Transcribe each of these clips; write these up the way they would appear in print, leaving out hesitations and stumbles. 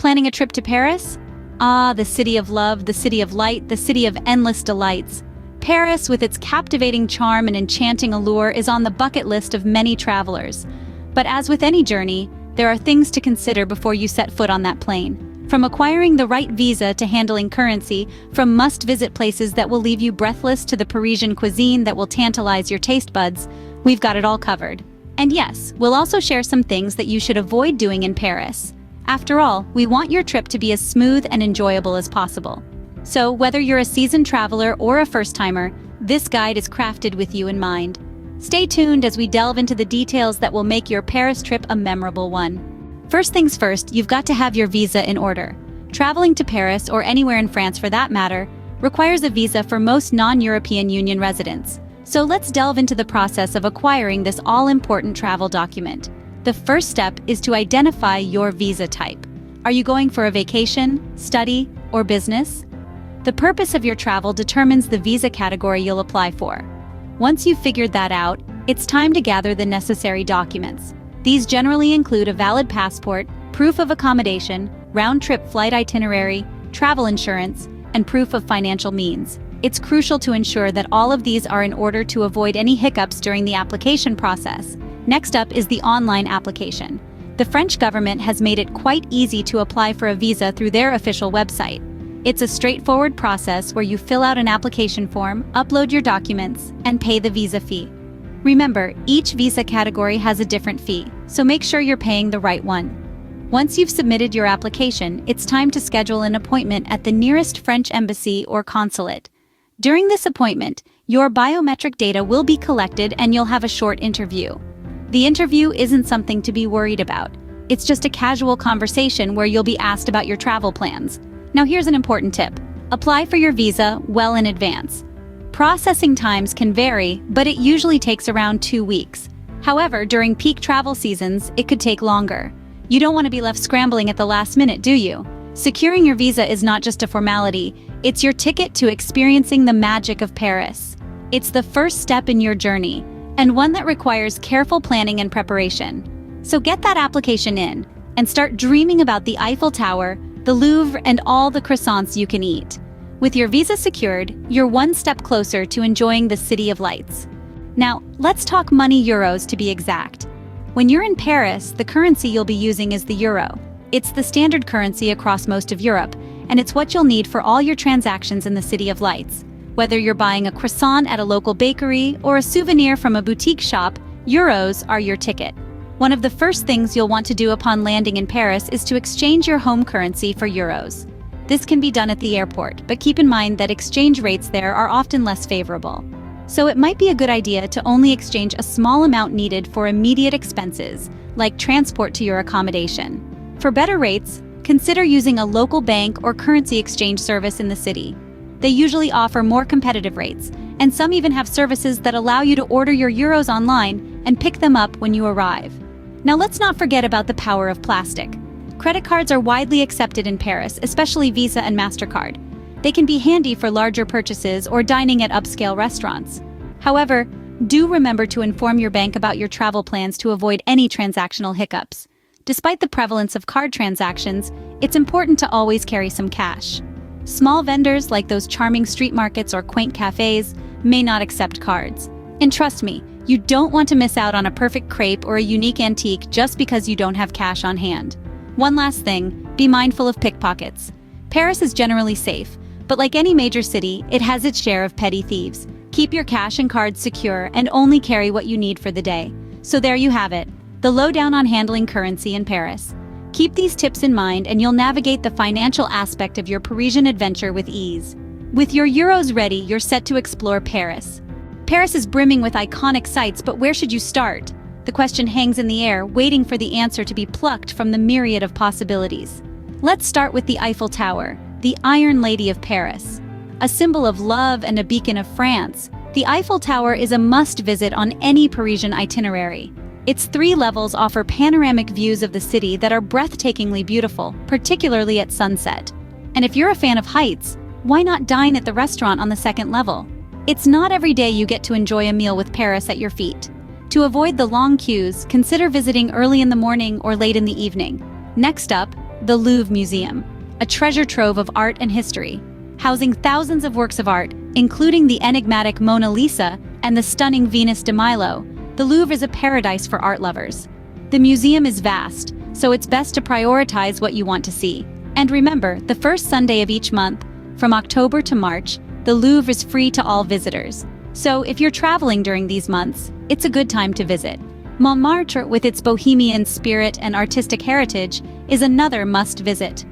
Planning a trip to Paris? Ah, the city of love, the city of light, the city of endless delights. Paris, with its captivating charm and enchanting allure, is on the bucket list of many travelers. But as with any journey, there are things to consider before you set foot on that plane. From acquiring the right visa to handling currency, from must-visit places that will leave you breathless to the Parisian cuisine that will tantalize your taste buds, we've got it all covered. And yes, we'll also share some things that you should avoid doing in Paris. After all, we want your trip to be as smooth and enjoyable as possible. So, whether you're a seasoned traveler or a first-timer, this guide is crafted with you in mind. Stay tuned as we delve into the details that will make your Paris trip a memorable one. First things first, you've got to have your visa in order. Traveling to Paris, or anywhere in France for that matter, requires a visa for most non-European Union residents. So let's delve into the process of acquiring this all-important travel document. The first step is to identify your visa type. Are you going for a vacation, study, or business? The purpose of your travel determines the visa category you'll apply for. Once you've figured that out, it's time to gather the necessary documents. These generally include a valid passport, proof of accommodation, round-trip flight itinerary, travel insurance, and proof of financial means. It's crucial to ensure that all of these are in order to avoid any hiccups during the application process. Next up is the online application. The French government has made it quite easy to apply for a visa through their official website. It's a straightforward process where you fill out an application form, upload your documents, and pay the visa fee. Remember, each visa category has a different fee, so make sure you're paying the right one. Once you've submitted your application, it's time to schedule an appointment at the nearest French embassy or consulate. During this appointment, your biometric data will be collected and you'll have a short interview. The interview isn't something to be worried about. It's just a casual conversation where you'll be asked about your travel plans. Now here's an important tip. Apply for your visa well in advance. Processing times can vary, but it usually takes around 2 weeks. However, during peak travel seasons, it could take longer. You don't want to be left scrambling at the last minute, do you? Securing your visa is not just a formality, it's your ticket to experiencing the magic of Paris. It's the first step in your journey, and one that requires careful planning and preparation. So get that application in, and start dreaming about the Eiffel Tower, the Louvre, and all the croissants you can eat. With your visa secured, you're one step closer to enjoying the City of Lights. Now, let's talk money, euros to be exact. When you're in Paris, the currency you'll be using is the euro. It's the standard currency across most of Europe, and it's what you'll need for all your transactions in the City of Lights. Whether you're buying a croissant at a local bakery or a souvenir from a boutique shop, euros are your ticket. One of the first things you'll want to do upon landing in Paris is to exchange your home currency for euros. This can be done at the airport, but keep in mind that exchange rates there are often less favorable. So it might be a good idea to only exchange a small amount needed for immediate expenses, like transport to your accommodation. For better rates, consider using a local bank or currency exchange service in the city. They usually offer more competitive rates, and some even have services that allow you to order your euros online and pick them up when you arrive. Now let's not forget about the power of plastic. Credit cards are widely accepted in Paris, especially Visa and MasterCard. They can be handy for larger purchases or dining at upscale restaurants. However, do remember to inform your bank about your travel plans to avoid any transactional hiccups. Despite the prevalence of card transactions, it's important to always carry some cash. Small vendors like those charming street markets or quaint cafes may not accept cards. And trust me, you don't want to miss out on a perfect crepe or a unique antique just because you don't have cash on hand. One last thing, be mindful of pickpockets. Paris is generally safe, but like any major city, it has its share of petty thieves. Keep your cash and cards secure and only carry what you need for the day. So there you have it, the lowdown on handling currency in Paris. Keep these tips in mind and you'll navigate the financial aspect of your Parisian adventure with ease. With your euros ready, you're set to explore Paris. Paris is brimming with iconic sights, but where should you start? The question hangs in the air, waiting for the answer to be plucked from the myriad of possibilities. Let's start with the Eiffel Tower, the Iron Lady of Paris. A symbol of love and a beacon of France, the Eiffel Tower is a must-visit on any Parisian itinerary. Its 3 levels offer panoramic views of the city that are breathtakingly beautiful, particularly at sunset. And if you're a fan of heights, why not dine at the restaurant on the 2nd level? It's not every day you get to enjoy a meal with Paris at your feet. To avoid the long queues, consider visiting early in the morning or late in the evening. Next up, the Louvre Museum, a treasure trove of art and history. Housing thousands of works of art, including the enigmatic Mona Lisa and the stunning Venus de Milo, the Louvre is a paradise for art lovers. The museum is vast, so it's best to prioritize what you want to see. And remember, the first Sunday of each month, from October to March, the Louvre is free to all visitors. So if you're traveling during these months, it's a good time to visit. Montmartre, with its bohemian spirit and artistic heritage, is another must-visit.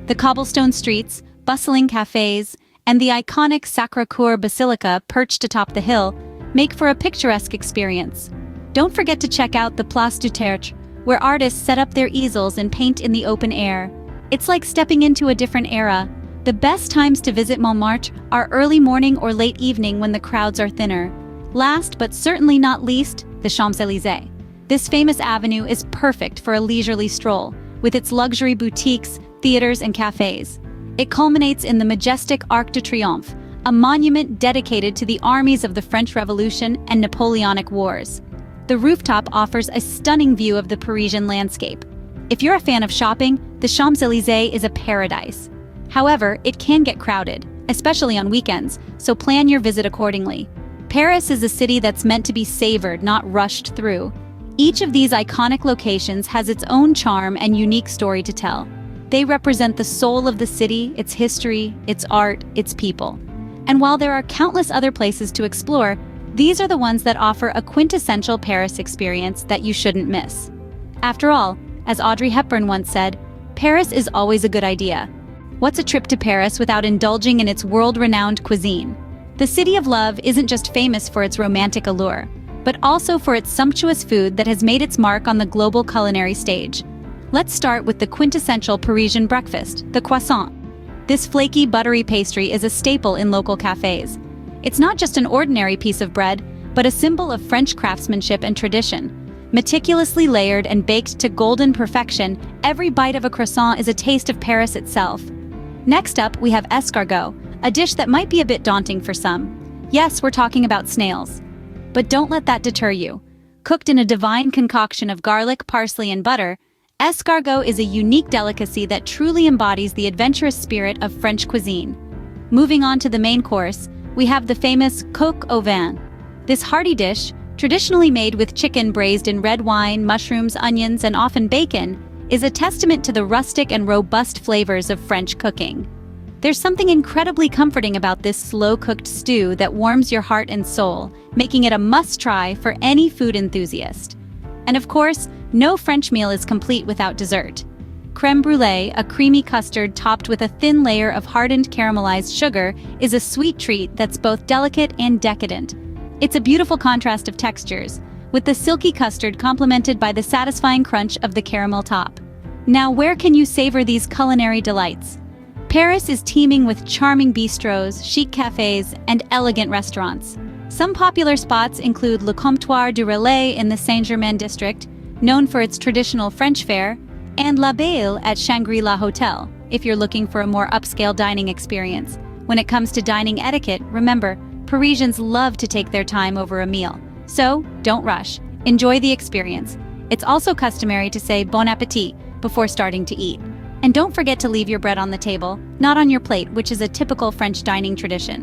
The cobblestone streets, bustling cafes, and the iconic Sacré-Cœur Basilica perched atop the hill make for a picturesque experience. Don't forget to check out the Place du Tertre, where artists set up their easels and paint in the open air. It's like stepping into a different era. The best times to visit Montmartre are early morning or late evening when the crowds are thinner. Last but certainly not least, the Champs-Élysées. This famous avenue is perfect for a leisurely stroll, with its luxury boutiques, theaters, and cafes. It culminates in the majestic Arc de Triomphe, a monument dedicated to the armies of the French Revolution and Napoleonic Wars. The rooftop offers a stunning view of the Parisian landscape. If you're a fan of shopping, the Champs-Élysées is a paradise. However, it can get crowded, especially on weekends, so plan your visit accordingly. Paris is a city that's meant to be savored, not rushed through. Each of these iconic locations has its own charm and unique story to tell. They represent the soul of the city, its history, its art, its people. And while there are countless other places to explore, these are the ones that offer a quintessential Paris experience that you shouldn't miss. After all, as Audrey Hepburn once said, Paris is always a good idea. What's a trip to Paris without indulging in its world-renowned cuisine? The City of Love isn't just famous for its romantic allure, but also for its sumptuous food that has made its mark on the global culinary stage. Let's start with the quintessential Parisian breakfast, the croissant. This flaky, buttery pastry is a staple in local cafes. It's not just an ordinary piece of bread, but a symbol of French craftsmanship and tradition. Meticulously layered and baked to golden perfection, every bite of a croissant is a taste of Paris itself. Next up, we have escargot, a dish that might be a bit daunting for some. Yes, we're talking about snails. But don't let that deter you. Cooked in a divine concoction of garlic, parsley, and butter, escargot is a unique delicacy that truly embodies the adventurous spirit of French cuisine. Moving on to the main course, we have the famous coq au vin. This hearty dish, traditionally made with chicken braised in red wine, mushrooms, onions, and often bacon, is a testament to the rustic and robust flavors of French cooking. There's something incredibly comforting about this slow-cooked stew that warms your heart and soul, making it a must-try for any food enthusiast. And of course, no French meal is complete without dessert. Crème brûlée, a creamy custard topped with a thin layer of hardened caramelized sugar, is a sweet treat that's both delicate and decadent. It's a beautiful contrast of textures, with the silky custard complemented by the satisfying crunch of the caramel top. Now, where can you savor these culinary delights? Paris is teeming with charming bistros, chic cafes, and elegant restaurants. Some popular spots include Le Comptoir du Relais in the Saint-Germain district, known for its traditional French fare, and La Belle at Shangri-La Hotel, if you're looking for a more upscale dining experience. When it comes to dining etiquette, remember, Parisians love to take their time over a meal. So, don't rush. Enjoy the experience. It's also customary to say bon appétit before starting to eat. And don't forget to leave your bread on the table, not on your plate, which is a typical French dining tradition.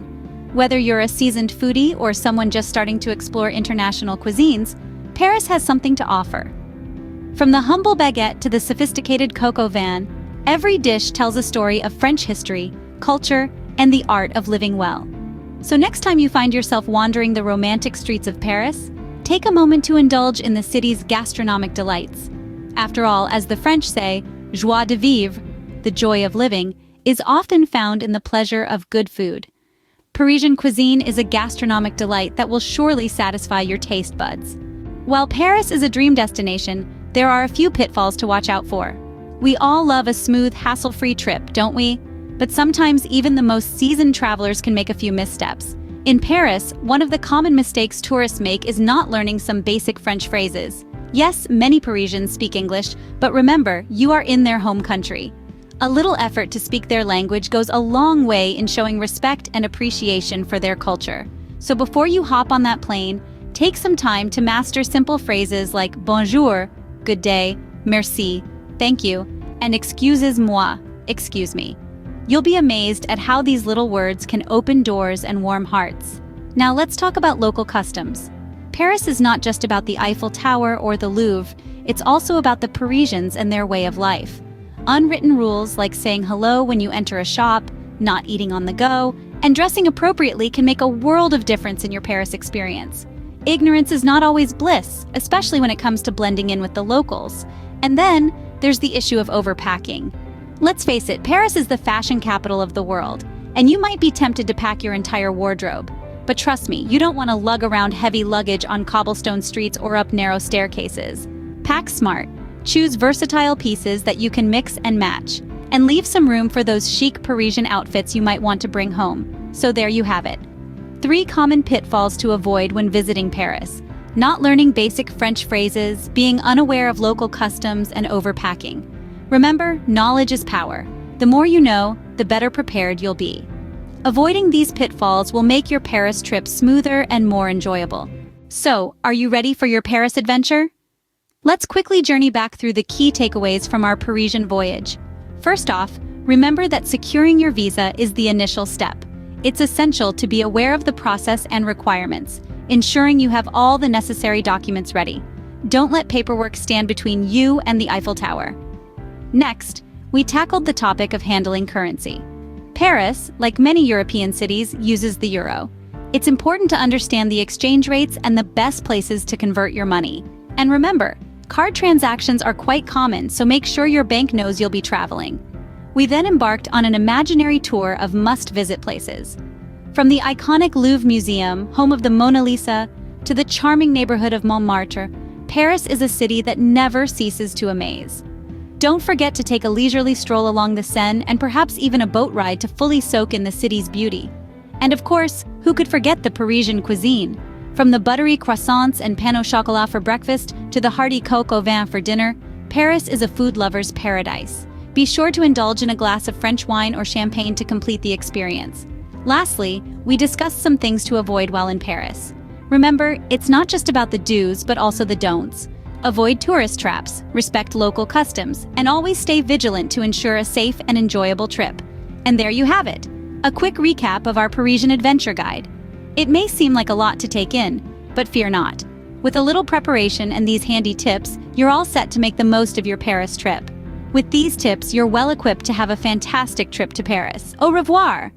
Whether you're a seasoned foodie or someone just starting to explore international cuisines, Paris has something to offer. From the humble baguette to the sophisticated coq au vin, every dish tells a story of French history, culture, and the art of living well. So next time you find yourself wandering the romantic streets of Paris, take a moment to indulge in the city's gastronomic delights. After all, as the French say, joie de vivre, the joy of living, is often found in the pleasure of good food. Parisian cuisine is a gastronomic delight that will surely satisfy your taste buds. While Paris is a dream destination, there are a few pitfalls to watch out for. We all love a smooth, hassle-free trip, don't we? But sometimes even the most seasoned travelers can make a few missteps. In Paris, one of the common mistakes tourists make is not learning some basic French phrases. Yes, many Parisians speak English, but remember, you are in their home country. A little effort to speak their language goes a long way in showing respect and appreciation for their culture. So before you hop on that plane, take some time to master simple phrases like bonjour, good day, merci, thank you, and excusez-moi, excuse me. You'll be amazed at how these little words can open doors and warm hearts. Now let's talk about local customs. Paris is not just about the Eiffel Tower or the Louvre, it's also about the Parisians and their way of life. Unwritten rules like saying hello when you enter a shop, not eating on the go, and dressing appropriately can make a world of difference in your Paris experience. Ignorance is not always bliss, especially when it comes to blending in with the locals. And then, there's the issue of overpacking. Let's face it, Paris is the fashion capital of the world, and you might be tempted to pack your entire wardrobe. But trust me, you don't want to lug around heavy luggage on cobblestone streets or up narrow staircases. Pack smart. Choose versatile pieces that you can mix and match, and leave some room for those chic Parisian outfits you might want to bring home. So there you have it. 3 common pitfalls to avoid when visiting Paris: not learning basic French phrases, being unaware of local customs, and overpacking. Remember, knowledge is power. The more you know, the better prepared you'll be. Avoiding these pitfalls will make your Paris trip smoother and more enjoyable. So, are you ready for your Paris adventure? Let's quickly journey back through the key takeaways from our Parisian voyage. First off, remember that securing your visa is the initial step. It's essential to be aware of the process and requirements, ensuring you have all the necessary documents ready. Don't let paperwork stand between you and the Eiffel Tower. Next, we tackled the topic of handling currency. Paris, like many European cities, uses the euro. It's important to understand the exchange rates and the best places to convert your money. And remember, card transactions are quite common, so make sure your bank knows you'll be traveling. We then embarked on an imaginary tour of must-visit places. From the iconic Louvre Museum, home of the Mona Lisa, to the charming neighborhood of Montmartre, Paris is a city that never ceases to amaze. Don't forget to take a leisurely stroll along the Seine and perhaps even a boat ride to fully soak in the city's beauty. And of course, who could forget the Parisian cuisine? From the buttery croissants and pain au chocolat for breakfast to the hearty coq au vin for dinner, Paris is a food lover's paradise. Be sure to indulge in a glass of French wine or champagne to complete the experience. Lastly, we discussed some things to avoid while in Paris. Remember, it's not just about the do's but also the don'ts. Avoid tourist traps, respect local customs, and always stay vigilant to ensure a safe and enjoyable trip. And there you have it, a quick recap of our Parisian adventure guide. It may seem like a lot to take in, but fear not. With a little preparation and these handy tips, you're all set to make the most of your Paris trip. With these tips, you're well equipped to have a fantastic trip to Paris. Au revoir!